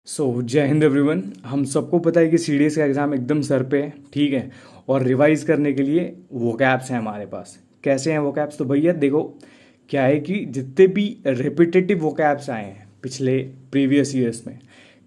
जय हिंद एवरीवन। हम सबको पता है कि सीडीएस का एग्ज़ाम एकदम सर पे है, ठीक है। और रिवाइज करने के लिए वोकैब्स हैं हमारे पास। कैसे हैं वोकैब्स? तो भैया देखो, क्या है कि जितने भी रिपीटेटिव वोकैब्स आए हैं पिछले प्रीवियस ईयर्स में,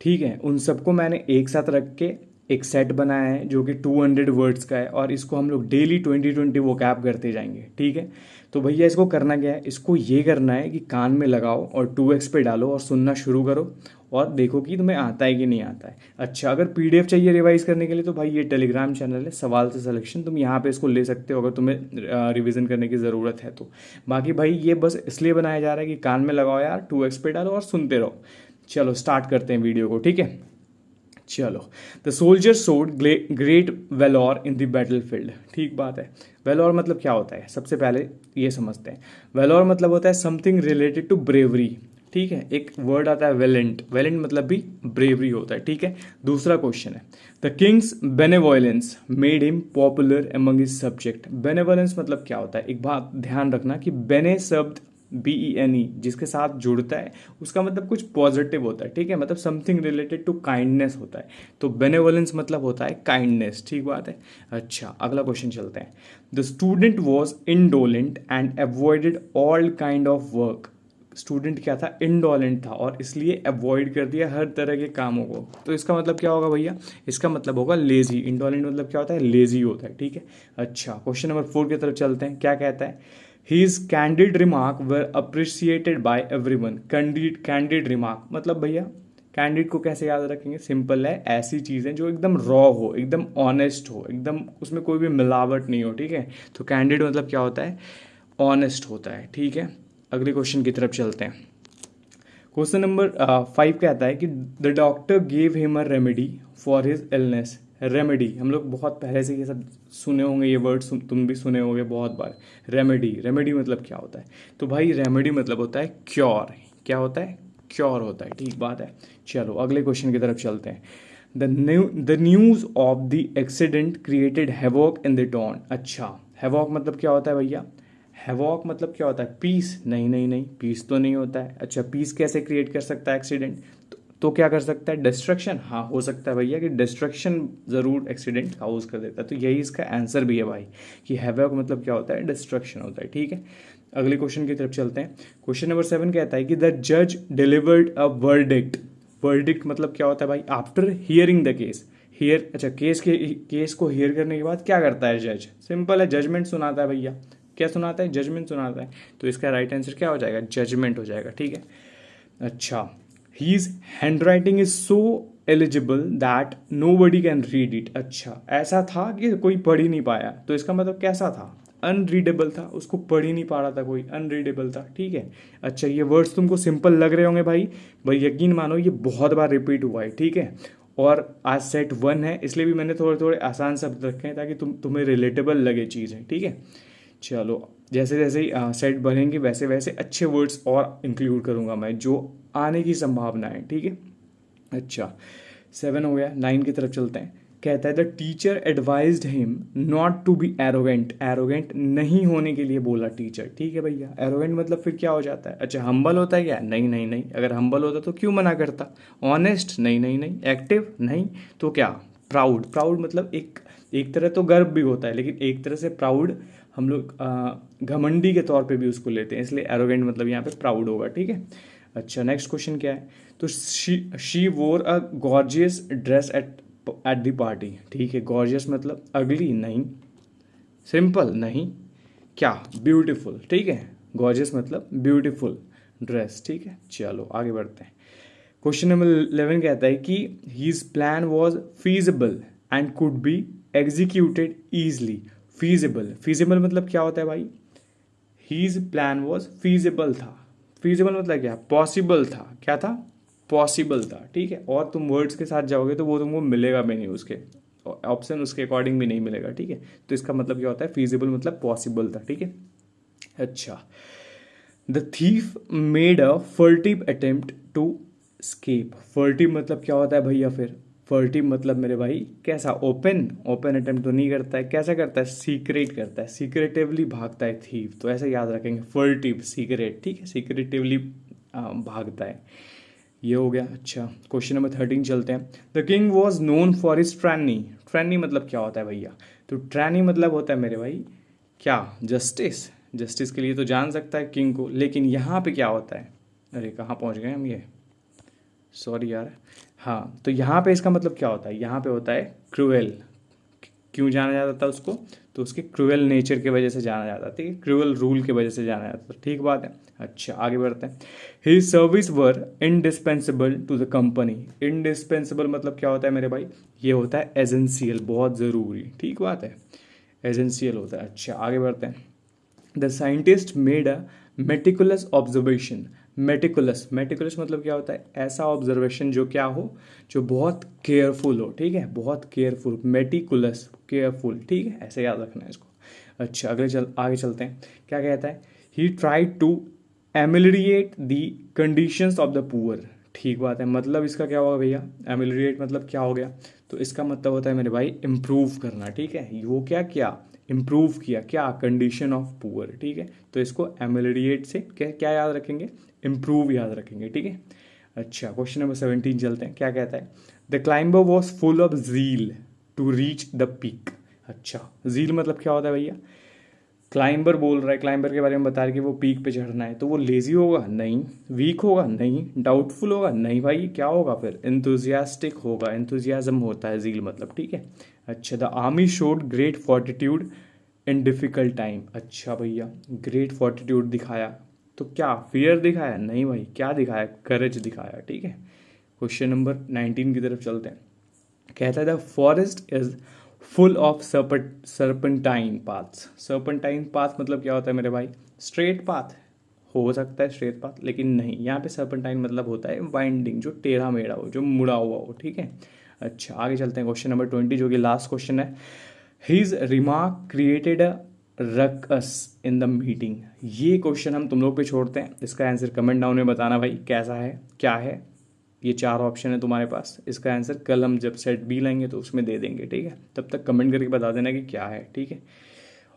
ठीक है, उन सबको मैंने एक साथ रख के एक सेट बनाया है जो कि 200 वर्ड्स का है, और इसको हम लोग डेली 20-20 वोकैब करते जाएंगे, ठीक है। तो भैया इसको करना क्या है, इसको ये करना है कि कान में लगाओ और 2x पे डालो और सुनना शुरू करो और देखो कि तुम्हें आता है कि नहीं आता है। अच्छा, अगर पीडीएफ चाहिए रिवाइज करने के लिए तो भाई ये टेलीग्राम चैनल है सवाल से सिलेक्शन, तुम यहाँ पे इसको ले सकते हो अगर तुम्हें रिवीजन करने की ज़रूरत है तो। बाकी भाई ये बस इसलिए बनाया जा रहा है कि कान में लगाओ यार, 2x पे डालो और सुनते रहो। चलो स्टार्ट करते हैं वीडियो को, ठीक है। चलो, the soldier showed great valour in the battlefield. ठीक बात है। वेलोर मतलब क्या होता है, सबसे पहले ये समझते हैं। वेलोर मतलब होता है समथिंग रिलेटेड टू ब्रेवरी, ठीक है। एक वर्ड आता है वेलेंट, वेलेंट मतलब भी ब्रेवरी होता है, ठीक है। दूसरा क्वेश्चन है, the Kings benevolence made him popular among his subject. Benevolence मतलब क्या होता है, एक बात ध्यान रखना कि बेने शब्द BENE जिसके साथ जुड़ता है उसका मतलब कुछ पॉजिटिव होता है, ठीक है, मतलब समथिंग रिलेटेड टू काइंडनेस होता है। तो बेनेवोलेंस मतलब होता है काइंडनेस, ठीक बात है। अच्छा, अगला क्वेश्चन चलते हैं। The student was indolent and avoided all kind of work. Student क्या था, इंडोलेंट था और इसलिए अवॉइड कर दिया हर तरह के कामों को। तो इसका मतलब क्या होगा भैया, इसका मतलब होगा लेजी। इंडोलेंट मतलब क्या होता है, लेजी होता है, ठीक है। अच्छा, क्वेश्चन नंबर 4 की तरफ चलते हैं। क्या कहता है, His candid remark were appreciated by everyone। Candid remark मतलब भैया, कैंडिड को कैसे याद रखेंगे, सिंपल है, ऐसी चीज़ें जो एकदम रॉ हो, एकदम ऑनेस्ट हो, एकदम उसमें कोई भी मिलावट नहीं हो, ठीक है। तो कैंडिड मतलब क्या होता है, ऑनेस्ट होता है, ठीक है। अगले क्वेश्चन की तरफ चलते हैं। क्वेश्चन नंबर 5 कहता है कि the doctor gave him a remedy for his illness. Remedy हम लोग बहुत पहले से ये सब सुने होंगे, ये वर्ड तुम भी सुने होंगे बहुत बार। रेमेडी, रेमेडी मतलब क्या होता है, तो भाई रेमेडी मतलब होता है क्योर। क्या होता है, क्योर होता है, ठीक बात है। चलो अगले क्वेश्चन की तरफ चलते हैं। The news of the accident created havoc in the town. अच्छा, हैवॉक मतलब क्या होता है भैया, हैवॉक मतलब क्या होता है, पीस। नहीं नहीं नहीं, पीस तो नहीं होता है। अच्छा, पीस कैसे क्रिएट कर सकता है एक्सीडेंट, तो क्या कर सकता है, डिस्ट्रक्शन। हाँ, हो सकता है भैया कि डिस्ट्रक्शन ज़रूर एक्सीडेंट काउज कर देता है। तो यही इसका आंसर भी है भाई, कि हैवॉक मतलब क्या होता है, डिस्ट्रक्शन होता है, ठीक है। अगले क्वेश्चन की तरफ चलते हैं। क्वेश्चन नंबर 7 कहता है कि द जज डिलीवर्ड अ वर्डिक्ट। वर्डिक्ट मतलब क्या होता है भाई, after hearing the case. Here, अच्छा, केस को हियर करने के बाद क्या करता है जज, सिंपल है, जजमेंट सुनाता है भैया। क्या सुनाता है, जजमेंट सुनाता है। तो इसका राइट आंसर क्या हो जाएगा, जजमेंट हो जाएगा, ठीक है। अच्छा, his handwriting is so eligible that nobody can read it. अच्छा, ऐसा था कि कोई पढ़ ही नहीं पाया, तो इसका मतलब कैसा था, अनरीडेबल था, उसको पढ़ ही नहीं पा रहा था कोई, अनरीडेबल था, ठीक है। अच्छा, ये वर्ड्स तुमको सिंपल लग रहे होंगे भाई, भाई यकीन मानो ये बहुत बार रिपीट हुआ है, ठीक है। और आज सेट 1 है, इसलिए भी मैंने थोड़े थोड़े आसान शब्द रखे हैं ताकि तुम्हें रिलेटेबल लगे चीज़ें, ठीक है। चलो, जैसे जैसे ही सेट बढ़ेंगे वैसे वैसे अच्छे वर्ड्स और इंक्लूड करूँगा मैं, जो आने की संभावना है, ठीक है। अच्छा, 7 हो गया, 9 की तरफ चलते हैं। कहता है the teacher advised him not to be arrogant. Arrogant नहीं होने के लिए बोला टीचर, ठीक है भैया। एरोगेंट मतलब फिर क्या हो जाता है, अच्छा, हम्बल होता है क्या, नहीं नहीं नहीं, अगर हम्बल होता तो क्यों मना करता। ऑनेस्ट, नहीं नहीं नहीं। एक्टिव, नहीं, तो क्या, प्राउड। प्राउड मतलब एक तरह तो गर्व भी होता है, लेकिन एक तरह से प्राउड हम लोग घमंडी के तौर पे भी उसको लेते हैं, इसलिए एरोगेंट मतलब यहाँ पे प्राउड होगा, ठीक है। अच्छा, नेक्स्ट क्वेश्चन क्या है, तो शी वोर अ gorgeous dress at the party. ठीक है, गॉर्जियस मतलब अगली, नहीं, सिंपल, नहीं, क्या, ब्यूटीफुल, ठीक है। गॉर्जियस मतलब ब्यूटीफुल ड्रेस, ठीक है। चलो आगे बढ़ते हैं। क्वेश्चन नंबर 11 कहता है कि his plan was feasible and could be executed easily. Feasible, feasible मतलब क्या होता है भाई, हीज प्लान वॉज फीजिबल था। फीजिबल मतलब क्या, पॉसिबल था। क्या था, पॉसिबल था, ठीक है। और तुम वर्ड्स के साथ जाओगे तो वो तुमको मिलेगा भी नहीं, उसके ऑप्शन उसके अकॉर्डिंग भी नहीं मिलेगा, ठीक है। तो इसका मतलब क्या होता है, फीजिबल मतलब पॉसिबल था, ठीक है। अच्छा, the thief made a furtive attempt to escape. Furtive मतलब क्या होता है भैया, फिर फर्टिव मतलब मेरे भाई कैसा, ओपन। ओपन अटेम्प्ट तो नहीं करता है, कैसा करता है, सीक्रेट करता है, सीक्रेटिवली भागता है थीफ, तो ऐसे याद रखेंगे, फर्टिव सीक्रेट, ठीक है, सीक्रेटिवली भागता है। ये हो गया। अच्छा, क्वेश्चन नंबर 13 चलते हैं। The king was known for his trainee. Trainee मतलब क्या होता है भैया? तो ट्रैनी मतलब होता है मेरे भाई क्या? जस्टिस। जस्टिस के लिए तो जान सकता है किंग को, लेकिन यहाँ पे क्या होता है? अरे कहाँ पहुँच गए हम ये, सॉरी यार। हाँ, तो यहाँ पे इसका मतलब क्या होता है? यहाँ पे होता है क्रूएल। क्यों जाना जाता था उसको? तो उसके क्रूएल नेचर की वजह से जाना जाता था, ठीक है, क्रूएल रूल की वजह से जाना जाता था, ठीक बात है। अच्छा, आगे बढ़ते हैं। His service were indispensable to the company. Indispensable मतलब क्या होता है मेरे भाई? ये होता है एसेंशियल, बहुत ज़रूरी, ठीक बात है, एसेंशियल होता है। अच्छा, आगे बढ़ते हैं। The scientist made a meticulous observation. Meticulous, meticulous मतलब क्या होता है? ऐसा ऑब्जर्वेशन जो क्या हो, जो बहुत केयरफुल हो, ठीक है, बहुत केयरफुल, मेटिकुलस, केयरफुल, ठीक है, ऐसे याद रखना है इसको। अच्छा, आगे चलते हैं। क्या कहता है? He tried to ameliorate the conditions of the poor. ठीक बात है, मतलब इसका क्या होगा भैया? एमिलियरेट मतलब क्या हो गया? तो इसका मतलब होता है मेरे भाई इम्प्रूव करना, ठीक है, वो क्या किया? इम्प्रूव किया, क्या? कंडीशन ऑफ पुअर, ठीक है। तो इसको एमिलियरेट से क्या क्या याद रखेंगे? इम्प्रूव याद रखेंगे, ठीक है। अच्छा, क्वेश्चन नंबर 17 चलते हैं। क्या कहता है? The climber was full of zeal to reach the peak. अच्छा, जील मतलब क्या होता है भैया? क्लाइंबर बोल रहा है, क्लाइंबर के बारे में बता रहा है कि वो पीक पे चढ़ना है, तो वो लेजी होगा? नहीं। वीक होगा? नहीं। डाउटफुल होगा? नहीं भाई, क्या होगा फिर? इंथुजियास्टिक होगा, इंथुजियाज्म होता है जील मतलब, ठीक है। अच्छा, the army showed great fortitude in difficult time. अच्छा भैया, ग्रेट फॉर्टिट्यूड दिखाया, तो क्या फियर दिखाया? नहीं भाई, क्या दिखाया? करेज दिखाया, ठीक है। क्वेश्चन नंबर 19 की तरफ चलते हैं। कहता है the forest is full of serpentine paths. Serpentine path मतलब क्या होता है मेरे भाई? स्ट्रेट पाथ हो सकता है, स्ट्रेट पाथ, लेकिन नहीं, यहाँ पे सर्पेंटाइन मतलब होता है वाइंडिंग, जो टेढ़ा मेढ़ा हो, जो मुड़ा हुआ हो, ठीक है। अच्छा, आगे चलते हैं। क्वेश्चन नंबर 20 जो कि लास्ट क्वेश्चन है। His remark created a ruckus in the meeting. ये क्वेश्चन हम तुम लोग पे छोड़ते हैं, इसका आंसर कमेंट डाउन में बताना भाई, कैसा है, क्या है। ये 4 ऑप्शन है तुम्हारे पास, इसका आंसर कल हम जब सेट बी लाएंगे तो उसमें दे देंगे, ठीक है। तब तक कमेंट करके बता देना कि क्या है, ठीक है।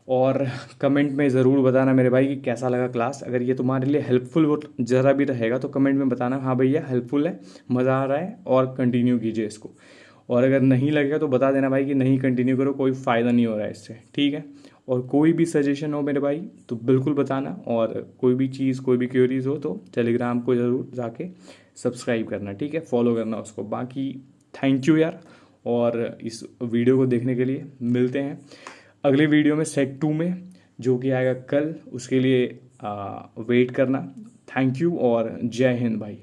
और कमेंट में ज़रूर बताना मेरे भाई कि कैसा लगा क्लास। अगर ये तुम्हारे लिए हेल्पफुल हो ज़रा भी रहेगा तो कमेंट में बताना, हाँ भैया हेल्पफुल है, मज़ा आ रहा है और कंटिन्यू कीजिए इसको। और अगर नहीं लगेगा तो बता देना भाई कि नहीं कंटिन्यू करो, कोई फ़ायदा नहीं हो रहा है इससे, ठीक है। और कोई भी सजेशन हो मेरे भाई तो बिल्कुल बताना, और कोई भी चीज़, कोई भी क्वेरीज हो तो टेलीग्राम को ज़रूर जाके सब्सक्राइब करना, ठीक है, फॉलो करना उसको। बाकी थैंक यू यार, और इस वीडियो को देखने के लिए। मिलते हैं अगले वीडियो में सेट 2 में, जो कि आएगा कल, उसके लिए वेट करना। थैंक यू और जय हिंद भाई।